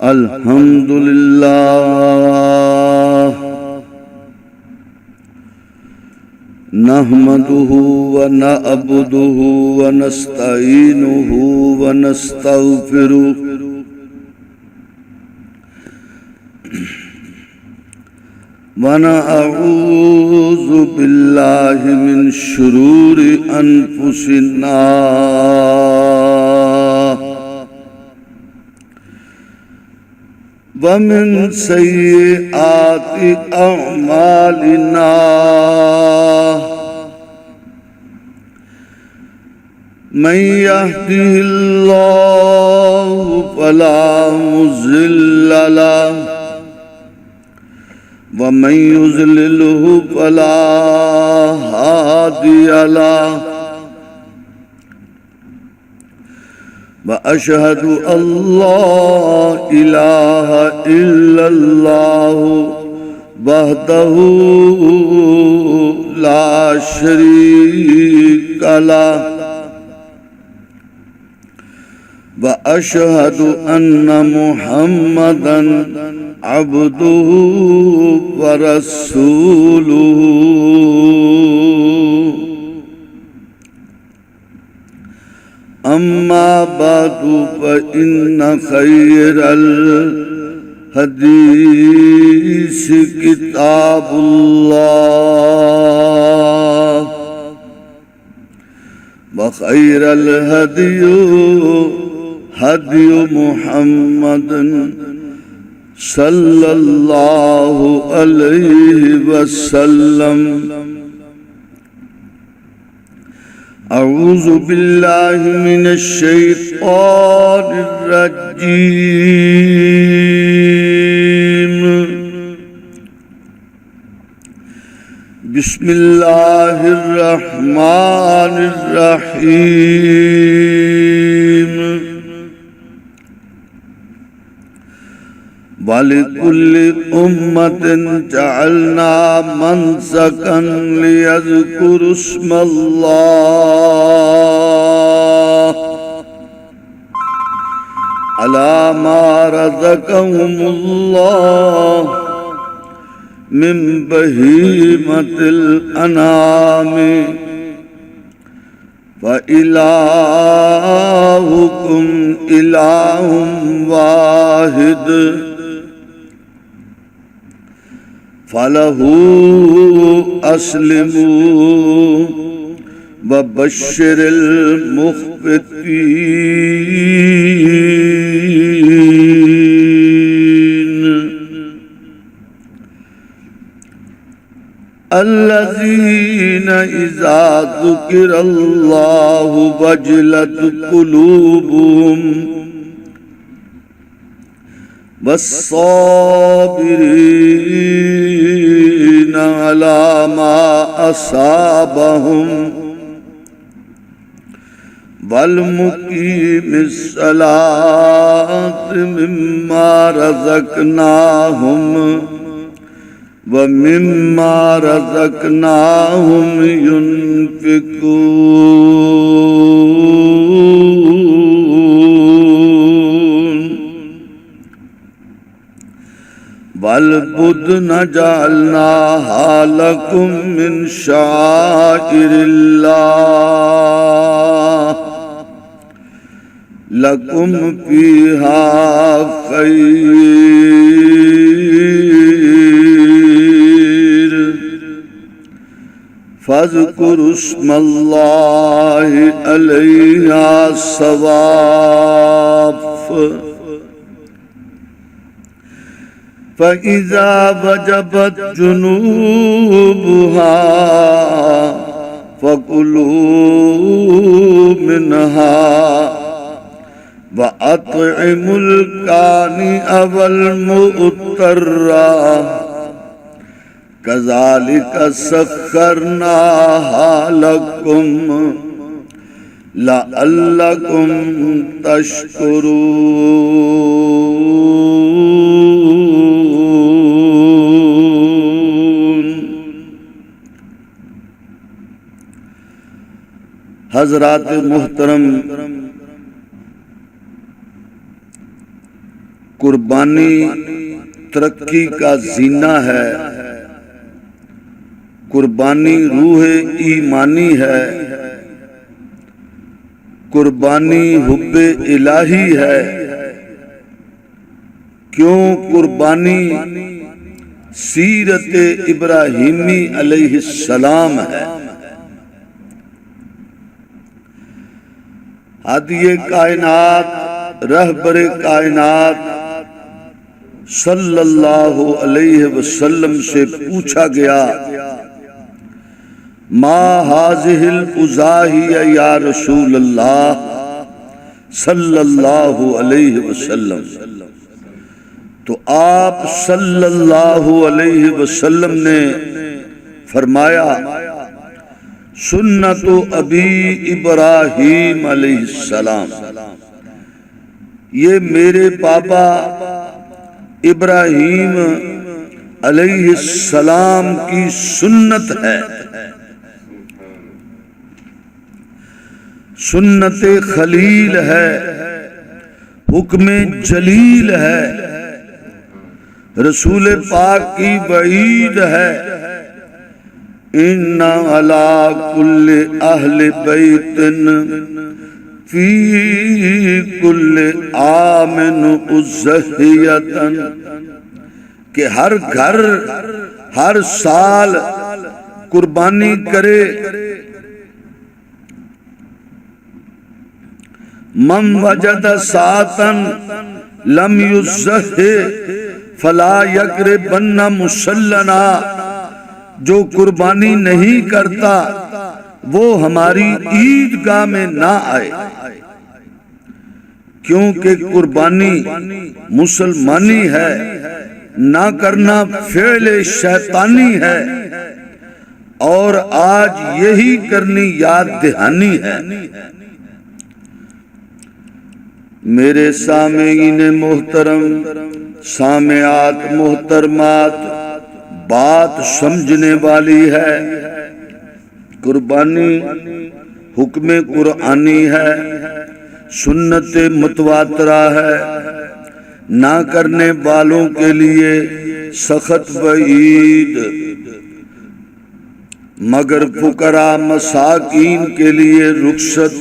الحمد لله نحمده ونعبده ونستعينه ونستغفره ونعوذ بالله من شرور أنفسنا ومن سيئات أعمالنا من يهده الله فلا مضل له ومن يضلله فلا هادي له وأشهد أن لا إله إلا الله وحده لا شريك له وأشهد أن محمدًا عبده ورسوله أما بعد فإن خير الحديث كتاب الله وخير الهدي هدي محمد صلى الله عليه وسلم أعوذ بالله من الشيطان الرجيم بسم الله الرحمن الرحيم وَلِكُلِّ أُمَّةٍ جَعَلْنَا مَنسَكًا لِيَذْكُرُوا اسْمَ اللَّهِ عَلَى مَا رَزَقَهُمُ اللَّهُ مِنْ بَهِيمَةِ الْأَنْعَامِ وَإِلَٰهُكُمْ إِلَٰهٌ وَاحِدٌ فَلَهُ أَسْلِمُوا وَبَشِّرِ الْمُخْبِتِينَ الَّذِينَ إِذَا ذُكِرَ اللَّهُ وَجِلَتْ قُلُوبُهُمْ وَالصَّابِرِينَ عَلَى مَا أَصَابَهُمْ وَالْمُقِيمِ الصَّلَاةِ مِمَّا رَزَقْنَاهُمْ وَمِمَّا رَزَقْنَاهُمْ يُنْفِقُونَ وَالْبُدْنَ جَعَلْنَاهَا لَكُمْ مِنْ شَعَائِرِ اللَّهِ لَكُمْ فِيهَا خَيْرٌ فَاذْكُرُوا اسْمَ اللَّهِ عَلَيْهَا صَوَافَّ فَإِذَا وَجَبَتْ جُنُوبُهَا فَكُلُوا مِنْهَا وَأَطْعِمُوا الْقَانِعَ وَالْمُضْطَرَّ كَذَلِكَ سَخَّرْنَاهَا لَكُمْ لَعَلَّكُمْ تَشْكُرُونَ حضرات محترم، قربانی ترقی کا زینہ ہے، قربانی روح ایمانی ہے، قربانی حب الہی ہے۔ کیوں قربانی سیرت ابراہیمی علیہ السلام ہے۔ ہادی کائنات، رہبر کائنات صلی اللہ علیہ وسلم سے پوچھا گیا، ما ہذہ الاضاحی یا رسول اللہ صلی اللہ علیہ وسلم، تو آپ صلی اللہ علیہ وسلم نے فرمایا، سنت ابی ابراہیم علیہ السلام، یہ میرے بابا ابراہیم علیہ السلام کی سنت ہے، سنت خلیل ہے، حکم جلیل ہے، رسول پاک کی وعید ہے، ان علی کل اہل بیت فی کل عام اضحیۃ، کہ ہر گھر ہر سال قربانی کرے، من وجد ساعتا لم یضحی فلا یقربن مصلنا، جو قربانی نہیں کرتا وہ ہماری عیدگاہ میں نہ آئے، کیونکہ قربانی مسلمانی ہے، نہ کرنا فعل شیطانی ہے، اور آج یہی کرنی یاد دہانی ہے۔ میرے سامعین محترم، سامعات محترمات، بات سمجھنے والی ہے، قربانی حکم قرآنی ہے، سنت متواترہ ہے، نہ کرنے والوں کے لیے سخت وعید، مگر فقراء مساکین کے لیے رخصت۔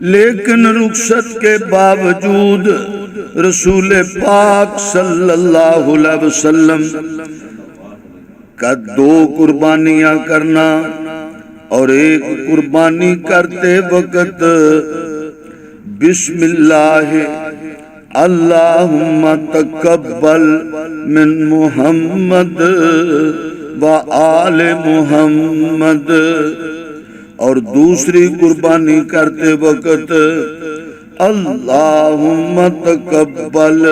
لیکن رخصت کے باوجود رسول پاک صلی اللہ علیہ وسلم کا 2 قربانیاں کرنا، اور ایک قربانی کرتے وقت بسم اللہ اللہم تقبل من محمد و آل محمد، اور دوسری قربانی کرتے وقت اللہم تقبل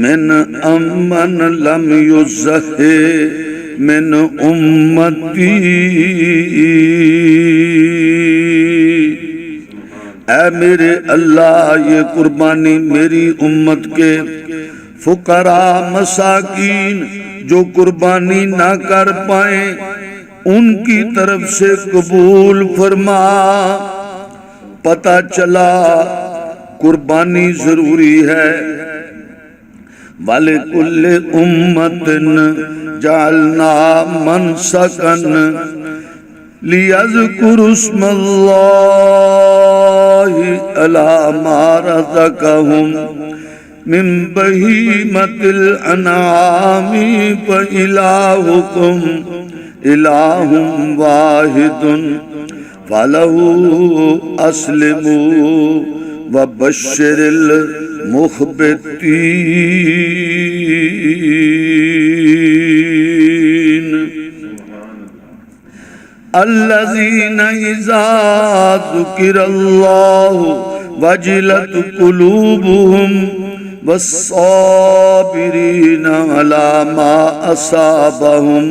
من امن لم یضحی من امتی، اے میرے اللہ یہ قربانی میری امت کے فقراء مساکین جو قربانی نہ کر پائیں ان کی طرف سے قبول فرما۔ پتہ چلا قربانی ضروری ہے۔ وَلِكُلِّ أُمَّةٍ جَعَلْنَا مَنْسَكًا لِيَذْكُرُوا اسْمَ اللَّهِ عَلَى مَا رَزَقَهُمْ مِنْ بَهِيمَةِ الْأَنْعَامِ فَإِلَٰهُكُمْ إِلَٰهٌ وَاحِدٌ فَلَهُ أَسْلِمُوا وَبَشِّرِ الْمُخْبِتِينَ الَّذِينَ إِذَا ذُكِرَ اللَّهُ وَجِلَتْ قُلُوبُهُمْ وَالصَّابِرِينَ عَلَى مَا أَصَابَهُمْ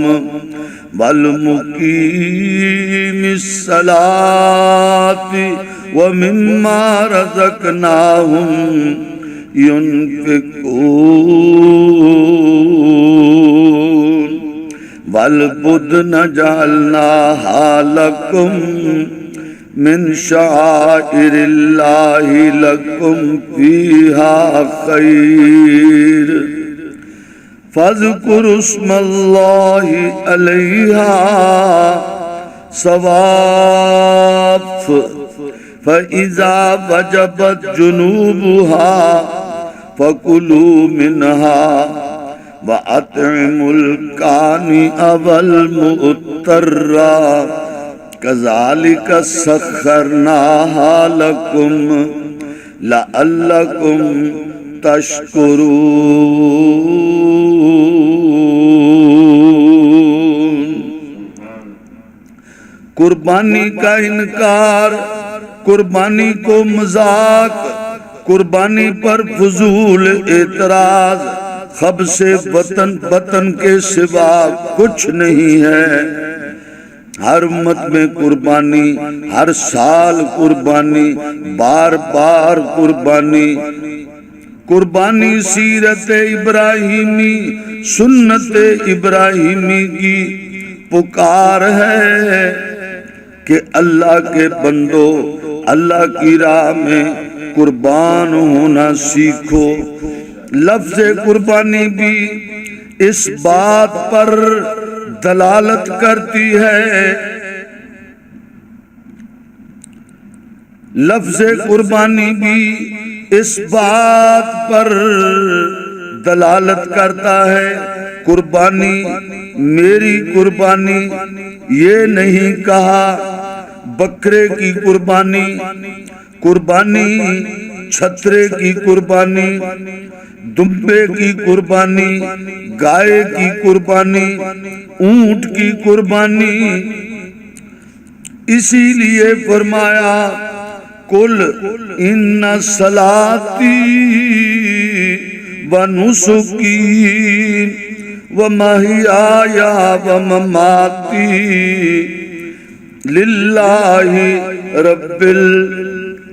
وَالْمُقِيمِ الصَّلَاةِ وَمِمَّا رَزَقْنَاهُمْ يُنْفِقُونَ وَالْبُدْنَ جَعَلْنَاهَا لَكُمْ من شعائر اللہ لکم فیہا خیر فاذکروا اسم اللہ علیہا صواف فَإِذَا وَجَبَتْ جُنُوبُهَا فَكُلُوا مِنْهَا وَأَطْعِمُوا الْقَانِعَ وَالْمُضْطَرَّ كَذَلِكَ سَخَّرْنَاهَا لَكُمْ لَعَلَّكُمْ تَشْكُرُونَ۔ قربانی کا انکار، قربانی کو مذاق، قربانی پر فضول اعتراض، خبث وطن کے سوا کچھ نہیں ہے۔ ہر امت میں قربانی، ہر سال قربانی، بار بار قربانی۔ قربانی سیرت ابراہیمی، سنت ابراہیمی کی پکار ہے کہ اللہ کے بندو اللہ کی راہ میں قربان ہونا سیکھو۔ لفظ قربانی بھی اس بات پر دلالت کرتی ہے، لفظ قربانی بھی اس بات پر دلالت کرتا ہے۔ قربانی، میری قربانی، یہ نہیں کہا بکرے کی قربانی، قربانی چھترے کی قربانی، دمبے کی قربانی، گائے کی قربانی، اونٹ کی قربانی۔ اسی لیے فرمایا قل ان صلاتی و نسکی ومحیای ومماتی للہ رب العالمین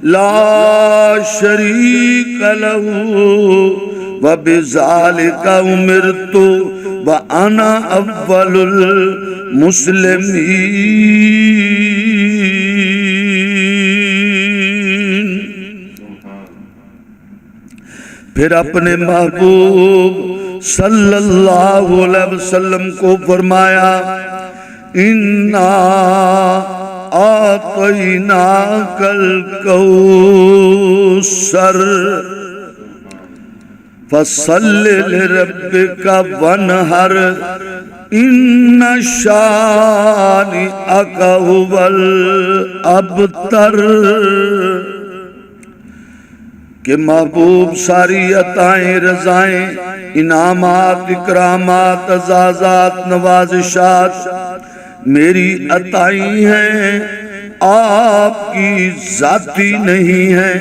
لا شریک لہ وبذالک امرت وانا اول المسلمین۔ پھر اپنے محبوب صلی اللہ علیہ وسلم کو فرمایا اِنَّا أَعْطَيْنَاكَ الْكَوْثَرَ فَصَلِّ لِرَبِّكَ وَانْحَرْ إِنَّ شَانِئَكَ هُوَ الْأَبْتَرُ۔ کہ محبوب ساری عطائیں، رضائیں، انعامات، اکرامات، اعزازات، نوازشات میری عطائیں ہیں، آپ کی ذاتی نہیں ہیں۔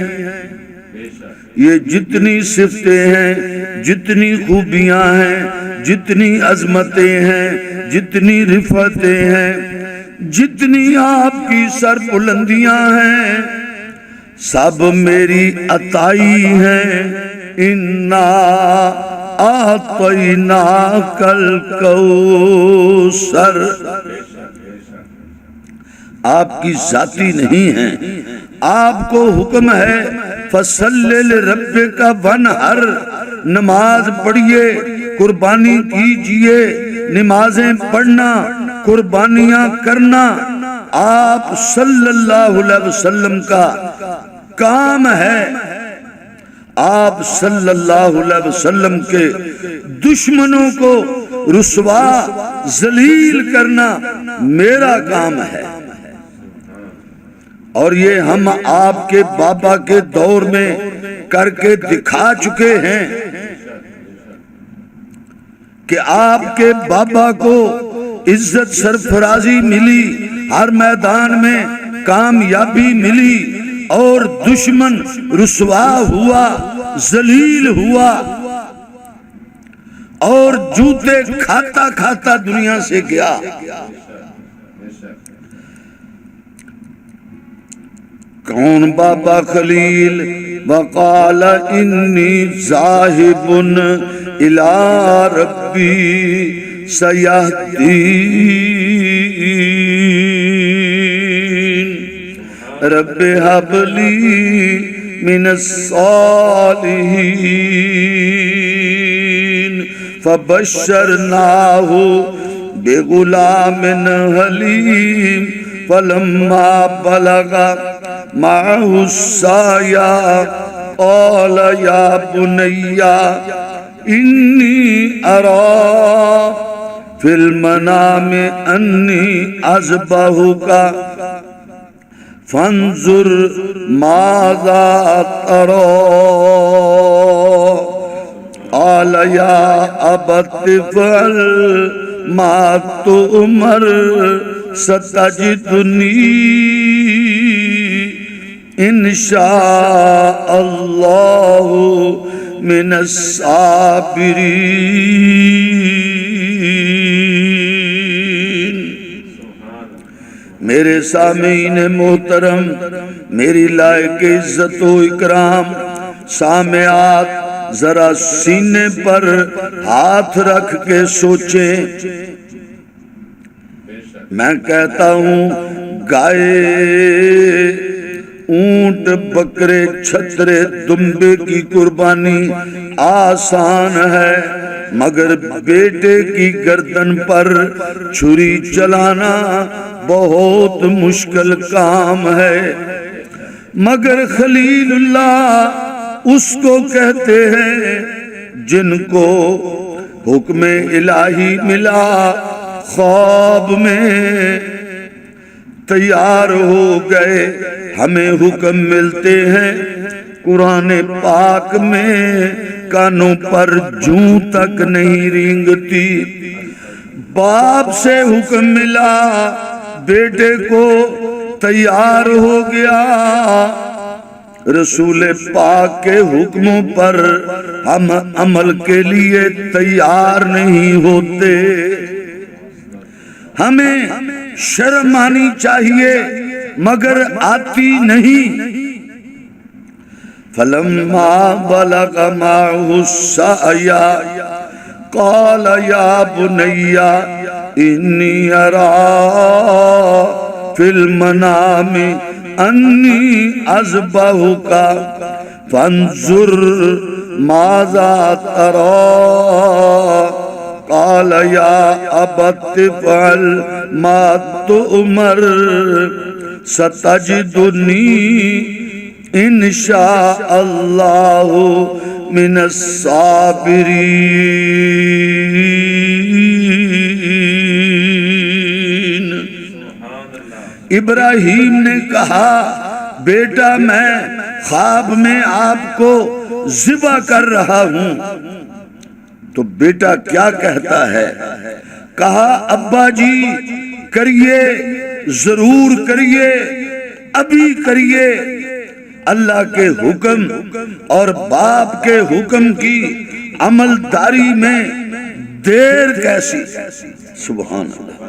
یہ جتنی صفتیں ہیں، جتنی خوبیاں ہیں، جتنی عظمتیں ہیں، جتنی رفعتیں ہیں، جتنی آپ کی سربلندیاں ہیں، سب میری عطائی ہیں۔ اِنَّا أَعْطَيْنَاكَ الْكَوْثَرَ، آپ کی ذاتی نہیں ہیں۔ آپ کو حکم ہے فَصَلِّ لِرَبِّكَ وَانْحَرْ، نماز پڑھیے، قربانی کیجئے۔ نمازیں پڑھنا، قربانیاں کرنا آپ صلی اللہ علیہ وسلم کا کام ہے۔ آپ صلی اللہ علیہ وسلم کے دشمنوں کو رسوا ذلیل کرنا میرا کام ہے۔ اور یہ ہم آپ کے بابا کے دور میں کر کے دکھا چکے ہیں کہ آپ کے بابا کو عزت سرفرازی ملی، ہر میدان میں کامیابی ملی، اور دشمن رسوا ہوا، ذلیل ہوا، اور جوتے کھاتا کھاتا دنیا سے گیا۔ کون بابا خلیل؟ وقال انی ذاہب الی ربی سیہدین رب ہب لی من الصالحین فبشرناہ بغلام حلیم فلما بلغ معه السعی قال یا بنی انی ارى فی المنام انی اذبحک فانظر ماذا ترى قال یا ابت افعل ما تؤمر ستجدنی انشاء اللہ من الصابرین۔ میرے سامعین محترم، میری لائق عزت و اکرام سامعات، ذرا سینے پر ہاتھ رکھ کے سوچیں۔ میں کہتا ہوں گائے، اونٹ، بکرے، چھترے، دمبے کی قربانی آسان ہے، مگر بیٹے کی گردن پر چھری چلانا بہت مشکل کام ہے۔ مگر خلیل اللہ اس کو کہتے ہیں جن کو حکم الہی ملا، خواب میں تیار ہو گئے۔ ہمیں حکم ملتے ہیں قرآن پاک میں، کانوں پر جوں تک نہیں رینگتی۔ باپ سے حکم ملا، بیٹے کو تیار ہو گیا۔ رسول پاک کے حکموں پر ہم عمل کے لیے تیار نہیں ہوتے۔ ہمیں شرم آنی چاہیے مگر آتی نہیں۔ فلما بلغ معه السعی قال یا بنی انی ارى فی المنام انی اذبحک فانظر ماذا ترى قال یا ابت افعل ما تؤمر ستجدنی انشاء اللہ من الصابرین۔ ابراہیم نے کہا بیٹا میں خواب میں آپ کو ذبح کر رہا ہوں۔ تو بیٹا کیا کہتا ہے؟ کہا ابا جی کریے، ضرور کریے، ابھی کریے۔ اللہ کے حکم اور باپ کے حکم کی عمل داری میں دیر کیسی؟ سبحان اللہ۔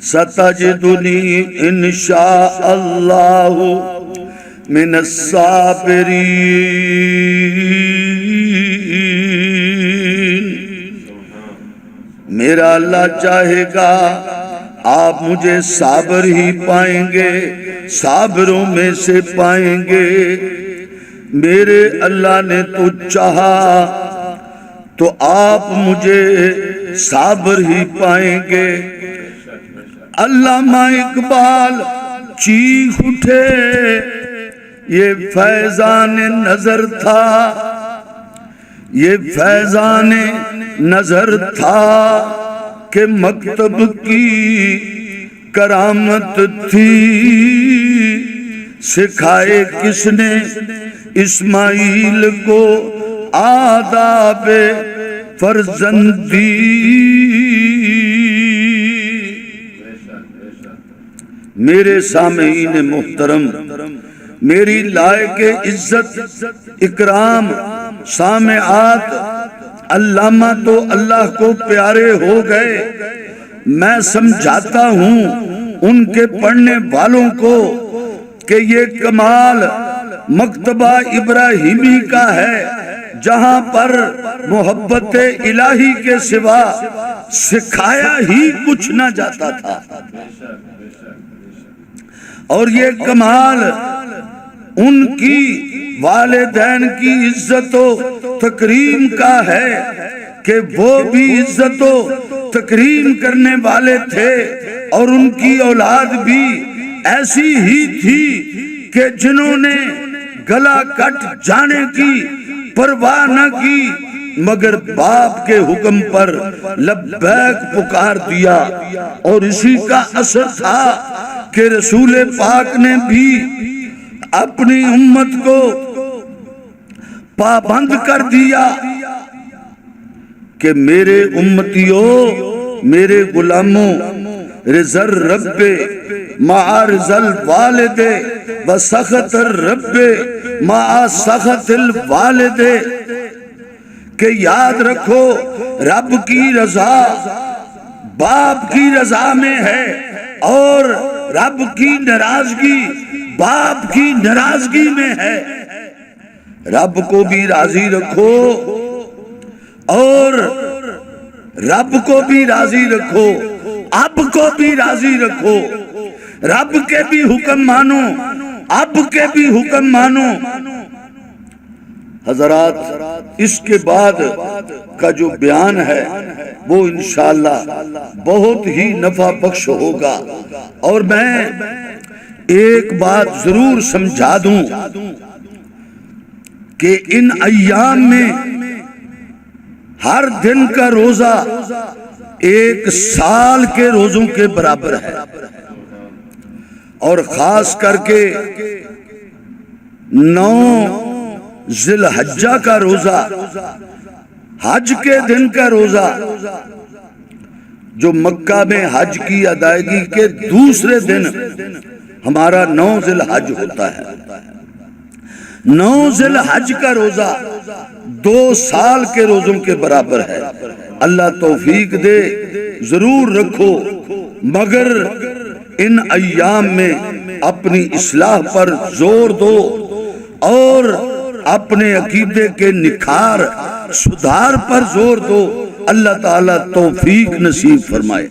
ستجدنی انشاء اللہ من الصابرین۔ میرا اللہ چاہے گا آپ مجھے صابر ہی پائیں گے، صابروں میں سے پائیں گے۔ میرے اللہ نے تو چاہا تو آپ مجھے صابر ہی پائیں گے۔ علامہ اقبال چیخ اٹھے، یہ فیضان نظر تھا، یہ فیضان نظر تھا کہ مکتب کی کرامت تھی۔ سکھائے کس نے اسماعیل کو آداب فرزندی؟ میرے سامعین محترم، میری لائق عزت اکرام سامعات، علامہ تو اللہ کو پیارے ہو گئے۔ میں سمجھاتا ہوں ان کے پڑھنے والوں کو کہ یہ کمال مکتبہ ابراہیمی کا ہے جہاں پر محبت الہی کے سوا سکھایا ہی کچھ نہ جاتا تھا، اور یہ کمال ان کی والدین کی عزت و تکریم کا ہے کہ وہ بھی عزت و تکریم کرنے والے تھے، اور ان کی اولاد بھی ایسی ہی تھی کہ جنہوں نے گلا کٹ جانے کی پرواہ نہ کی مگر باپ کے حکم پر لبیک پکار دیا، اور اسی کا اثر تھا کہ رسول پاک نے بھی اپنی امت کو پابند کر دیا کہ میرے امتیوں، میرے غلاموں، رضا الرب مع رضا الوالد و سخط الرب مع سخط الوالد، کہ یاد رکھو رب کی رضا باپ کی رضا میں ہے، اور رب کی ناراضگی باپ کی ناراضگی میں ہے۔ رب کو بھی راضی رکھو اور رب کو بھی راضی رکھو، اب کو بھی راضی رکھو، رب کے بھی حکم مانو، اب کے بھی حکم مانو۔ حضرات، اس کے بعد کا جو بیان ہے وہ انشاءاللہ بہت ہی نفع بخش ہوگا، اور میں ایک بات ضرور سمجھا دوں کہ ان ایام میں ہر دن کا روزہ ایک سال کے روزوں کے برابر ہے، اور خاص کر کے 9 ذی الحجہ کا روزہ، حج کے دن کا روزہ، جو مکہ میں حج کی ادائیگی کے دوسرے دن ہمارا 9 ذی الحج ہوتا ہے۔ 9 ذی الحج کا روزہ 2 سال کے روزوں کے برابر ہے۔ اللہ توفیق دے، ضرور رکھو، مگر ان ایام میں اپنی اصلاح پر زور دو اور اپنے عقیدے کے نکھار سدھار پر زور دو۔ اللہ تعالیٰ توفیق نصیب فرمائے۔